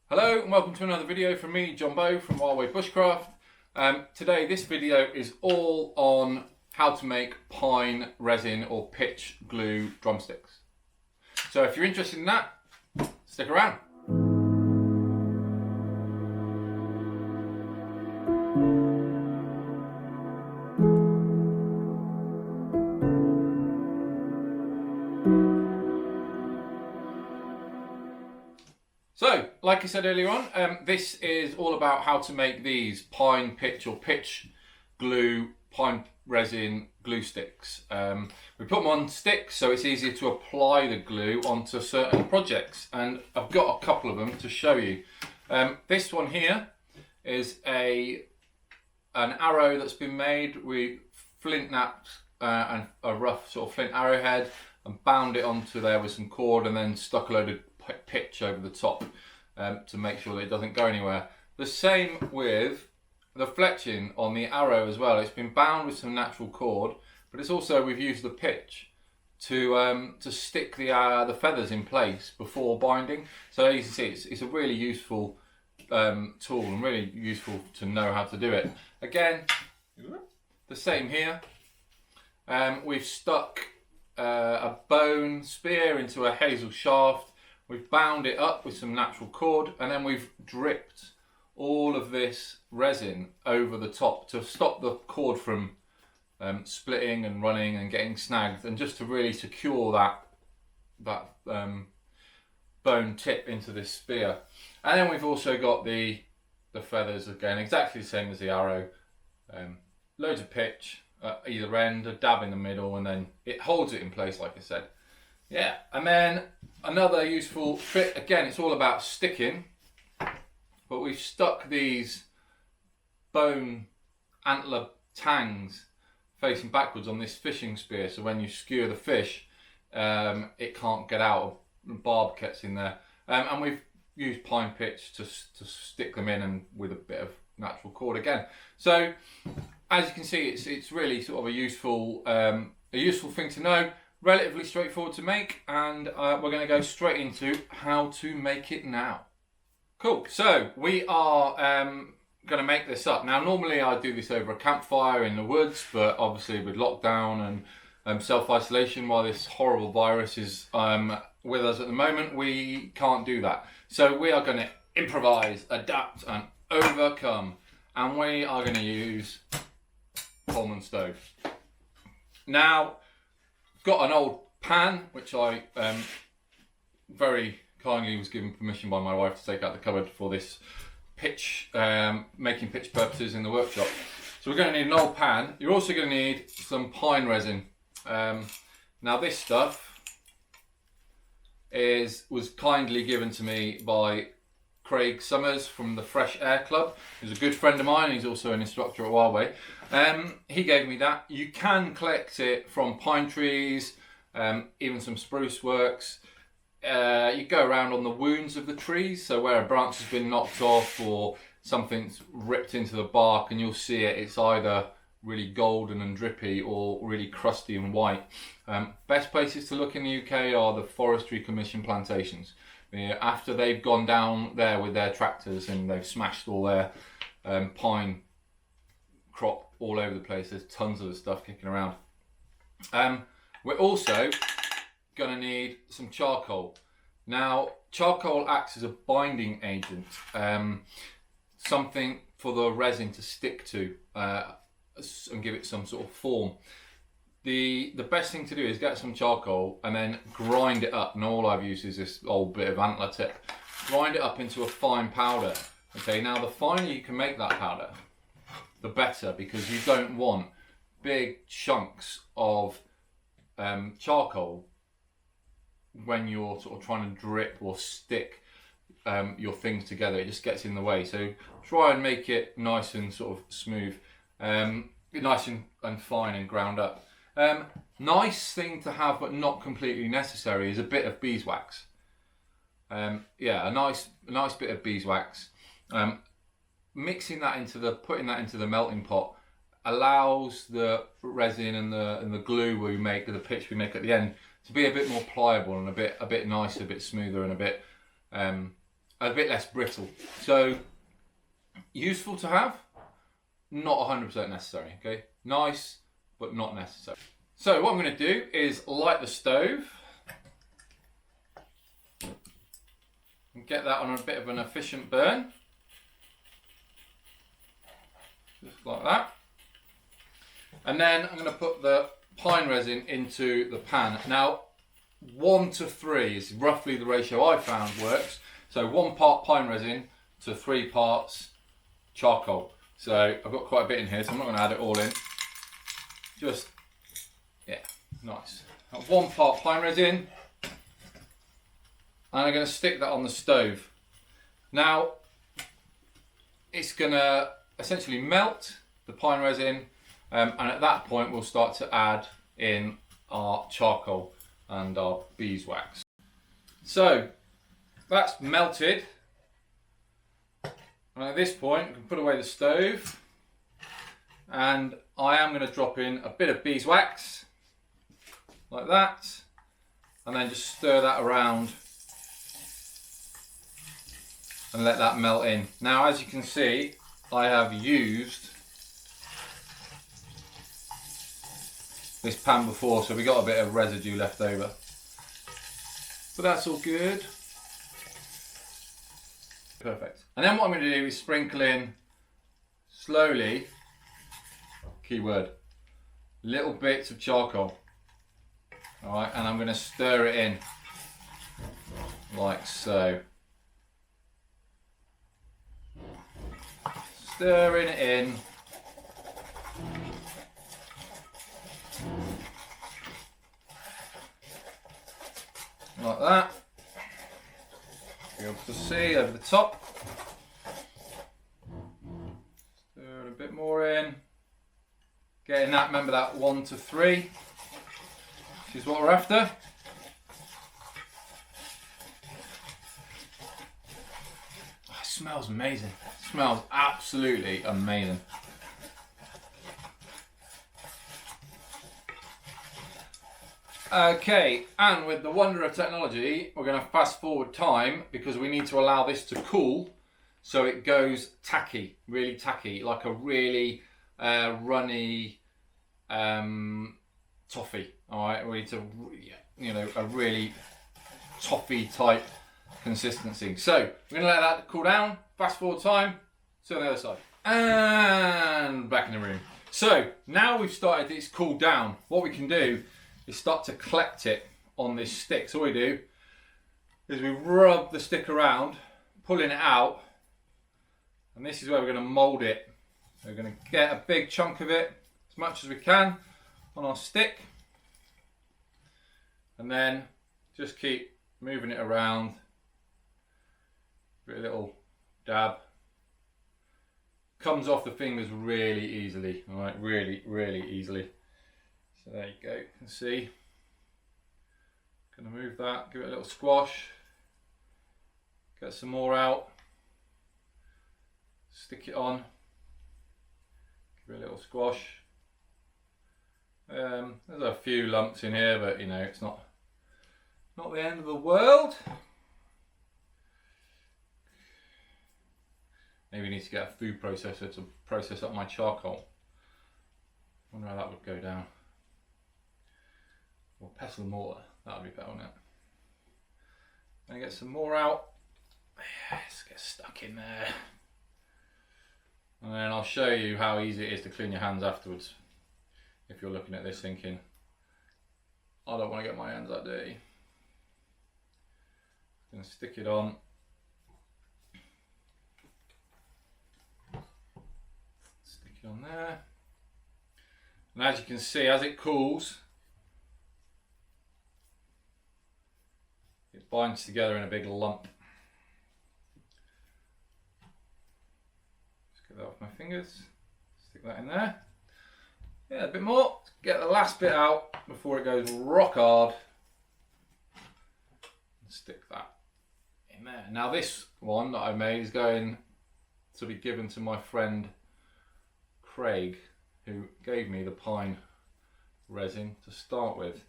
Hello and welcome to another video from me, John Bow from Bushcraft. Today this video is all on how to make pine resin or pitch glue drumsticks. So if you're interested in that, stick around. So, like I said earlier on, this is all about how to make these pine pitch or pitch glue pine resin glue sticks. We put them on sticks so it's easier to apply the glue onto certain projects, and I've got a couple of them to show you. This one here is an arrow that's been made. We flint knapped and a rough sort of flint arrowhead and bound it onto there with some cord and then stuck a load of pitch over the top to make sure that it doesn't go anywhere. The same with the fletching on the arrow as well. It's been bound with some natural cord, but it's also, we've used the pitch to stick the feathers in place before binding. So as you can see, it's a really useful tool and really useful to know how to do it. Again, the same here. We've stuck a bone spear into a hazel shaft. We've bound it up with some natural cord, and then we've dripped all of this resin over the top to stop the cord from splitting and running and getting snagged, and just to really secure that bone tip into this spear. And then we've also got the feathers, again exactly the same as the arrow. Loads of pitch at either end, a dab in the middle, and then it holds it in place, like I said. Yeah, and then another useful trick, again, it's all about sticking, but we've stuck these bone antler tangs facing backwards on this fishing spear, so when you skewer the fish, it can't get out, the barb gets in there. And we've used pine pitch to stick them in, and with a bit of natural cord again. So as you can see, it's really sort of a useful thing to know. Relatively straightforward to make, and we're going to go straight into how to make it now. Cool, so we are going to make this up. Now normally I do this over a campfire in the woods, but obviously with lockdown and self-isolation while this horrible virus is with us at the moment, we can't do that. So we are going to improvise, adapt and overcome, and we are going to use Coleman stove. Now, got an old pan which I very kindly was given permission by my wife to take out the cupboard for this pitch, making pitch purposes in the workshop. So we're going to need an old pan. You're also going to need some pine resin. Now this stuff was kindly given to me by Craig Summers from the Fresh Air Club. He's a good friend of mine. He's also an instructor at Wildway. He gave me that. You can collect it from pine trees, even some spruce works. You go around on the wounds of the trees, so where a branch has been knocked off or something's ripped into the bark, and you'll see it's either really golden and drippy or really crusty and white. Best places to look in the UK are the Forestry Commission plantations. After they've gone down there with their tractors and they've smashed all their pine crop all over the place, there's tons of the stuff kicking around. We're also going to need some charcoal. Now, charcoal acts as a binding agent, something for the resin to stick to and give it some sort of form. The best thing to do is get some charcoal and then grind it up. And all I've used is this old bit of antler tip. Grind it up into a fine powder. Okay, now the finer you can make that powder, the better, because you don't want big chunks of charcoal when you're sort of trying to drip or stick your things together. It just gets in the way. So try and make it nice and sort of smooth, nice and fine and ground up. Nice thing to have, but not completely necessary, is a bit of beeswax. Yeah, a nice bit of beeswax. Mixing that putting that into the melting pot allows the resin and the glue we make, the pitch we make at the end, to be a bit more pliable and a bit nicer, a bit smoother, and a bit a bit less brittle. So useful to have, not 100% necessary. Okay, nice but not necessary. So what I'm going to do is light the stove and get that on a bit of an efficient burn, just like that. And then I'm going to put the pine resin into the pan. Now 1 to 3 is roughly the ratio I found works. So 1 part pine resin to 3 parts charcoal. So I've got quite a bit in here, so I'm not going to add it all in. Just, yeah, nice. 1 part pine resin, and I'm going to stick that on the stove. Now it's going to essentially melt the pine resin, and at that point we'll start to add in our charcoal and our beeswax. So that's melted, and at this point we can put away the stove, and I am going to drop in a bit of beeswax like that, and then just stir that around and let that melt in. Now as you can see, I have used this pan before, so we got a bit of residue left over, but that's all good. Perfect. And then what I'm going to do is sprinkle in slowly, keyword, little bits of charcoal. Alright, and I'm going to stir it in like so. Stirring it in. Like that. You'll be able to see over the top. Stir a bit more in. Getting that, remember that 1 to 3, which is what we're after. Oh, it smells amazing. It smells absolutely amazing. Okay, and with the wonder of technology, we're going to fast forward time because we need to allow this to cool so it goes tacky, really tacky, like a really runny toffee. All right, we need to, you know, a really toffee type consistency. So we're going to let that cool down. Fast forward time, see on the other side, and back in the room. So now we've started, it's cooled down. What we can do is start to collect it on this stick. So what we do is we rub the stick around, pulling it out, and this is where we're going to mould it. We're going to get a big chunk of it, as much as we can, on our stick, and then just keep moving it around. Give it a little dab. Comes off the fingers really easily, all right, really, really easily. So there you go, you can see. Gonna move that, give it a little squash, get some more out, stick it on, give it a little squash. There's a few lumps in here, but you know, it's not the end of the world. Maybe I need to get a food processor to process up my charcoal. Wonder how that would go down. Or pestle and mortar, that would be better, wouldn't it? And get some more out. Yes, get stuck in there. And then I'll show you how easy it is to clean your hands afterwards. If you're looking at this thinking, I don't want to get my hands that dirty. I'm going to stick it on. Stick it on there. And as you can see, as it cools, it binds together in a big lump. Just get that off my fingers, stick that in there. Yeah, a bit more, get the last bit out before it goes rock hard. And stick that in there. Now this one that I made is going to be given to my friend Craig, who gave me the pine resin to start with.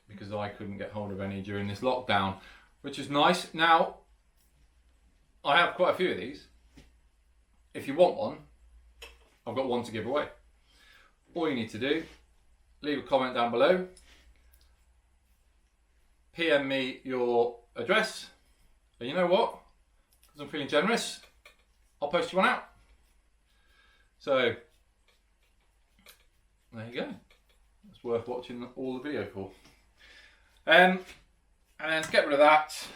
Because I couldn't get hold of any during this lockdown, which is nice. Now, I have quite a few of these. If you want one, I've got one to give away. All you need to do, leave a comment down below, PM me your address, and you know what? Because I'm feeling generous, I'll post you one out. So, there you go. It's worth watching all the video for. And then get rid of that.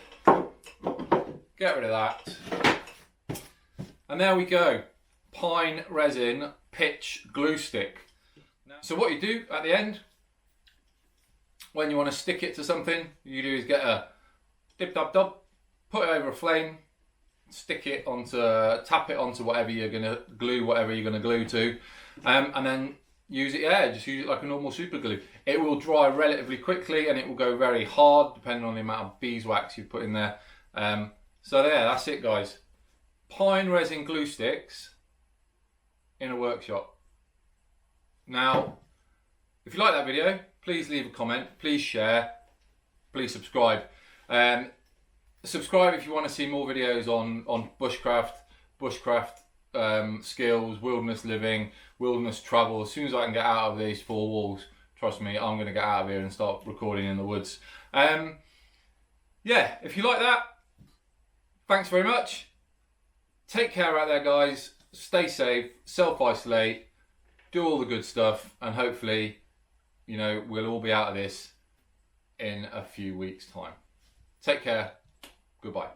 Get rid of that. And there we go. Pine resin pitch glue stick. So what you do at the end, when you want to stick it to something, you do is get a dib-dab-dub, put it over a flame, stick it onto, tap it onto whatever you're going to glue to, and then use it, just use it like a normal super glue. It will dry relatively quickly and it will go very hard depending on the amount of beeswax you put in there. So there, that's it guys. Pine resin glue sticks in a workshop. Now, if you like that video, please leave a comment, please share, please subscribe. Subscribe if you want to see more videos on bushcraft skills, wilderness living, wilderness travel. As soon as I can get out of these four walls, trust me, I'm going to get out of here and start recording in the woods. Yeah, if you like that, thanks very much. Take care out there guys, stay safe, self-isolate, do all the good stuff, and hopefully, you know, we'll all be out of this in a few weeks' time. Take care. Goodbye.